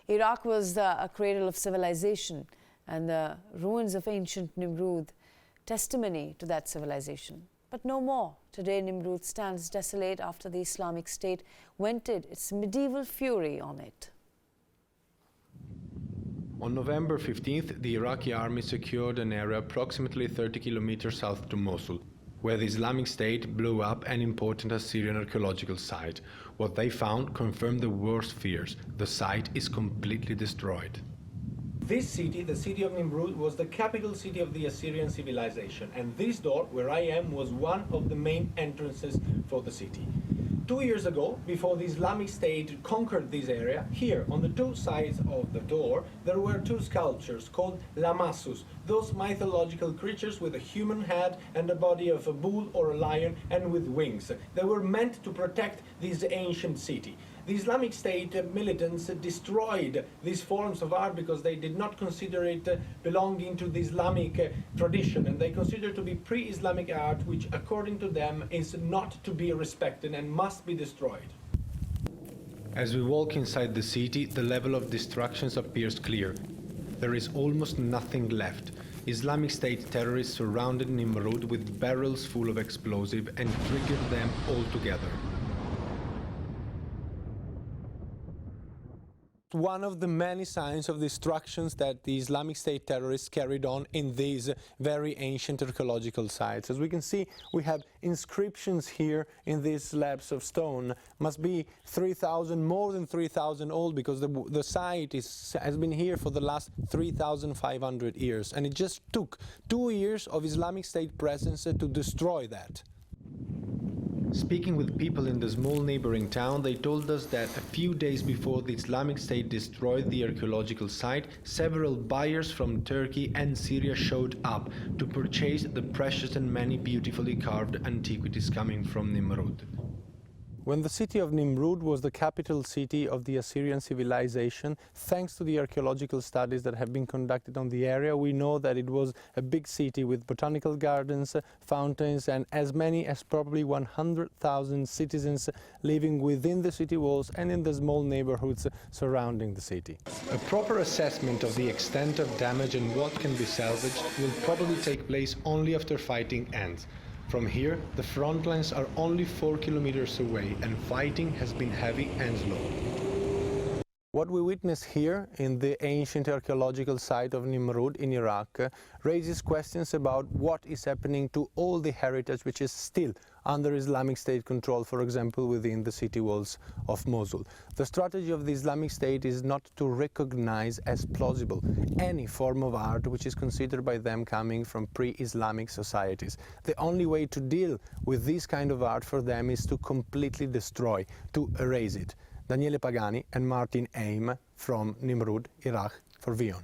Iraq was a cradle of civilization, and the ruins of ancient Nimrud testimony to that civilization. But no more. Today, Nimrud stands desolate after the Islamic State vented its medieval fury on it. On November 15th, the Iraqi army secured an area approximately 30 kilometers south to Mosul, where the Islamic State blew up an important Assyrian archaeological site. What they found confirmed the worst fears. The site is completely destroyed. This city, the city of Nimrud, was the capital city of the Assyrian civilization, and this door, where I am, was one of the main entrances for the city. 2 years ago, before the Islamic State conquered this area, here on the two sides of the door there were two sculptures called lamassus, those mythological creatures with a human head and the body of a bull or a lion and with wings. They were meant to protect this ancient city. The Islamic State militants destroyed these forms of art because they did not consider it belonging to the Islamic tradition, and they consider it to be pre-Islamic art, which according to them is not to be respected and must be destroyed. As we walk inside the city, the level of destruction appears clear. There is almost nothing left. Islamic State terrorists surrounded Nimrud with barrels full of explosive and triggered them all together. One of the many signs of destructions that the Islamic State terrorists carried on in these very ancient archaeological sites. As we can see, we have inscriptions here in these slabs of stone. Must be 3,000, more than 3,000 old, because the site has been here for the last 3,500 years. And it just took 2 years of Islamic State presence to destroy that. Speaking with people in the small neighboring town, they told us that a few days before the Islamic State destroyed the archaeological site, several buyers from Turkey and Syria showed up to purchase the precious and many beautifully carved antiquities coming from Nimrud. When the city of Nimrud was the capital city of the Assyrian civilization, thanks to the archaeological studies that have been conducted on the area, we know that it was a big city with botanical gardens, fountains, and as many as probably 100,000 citizens living within the city walls and in the small neighborhoods surrounding the city. A proper assessment of the extent of damage and what can be salvaged will probably take place only after fighting ends. From here, the front lines are only 4 kilometers away, and fighting has been heavy and slow. What we witness here in the ancient archaeological site of Nimrud in Iraq raises questions about what is happening to all the heritage which is still under Islamic State control, for example, within the city walls of Mosul. The strategy of the Islamic State is not to recognize as plausible any form of art which is considered by them coming from pre-Islamic societies. The only way to deal with this kind of art for them is to completely destroy, to erase it. Daniele Pagani and Martin Aim from Nimrud, Iraq, for WION.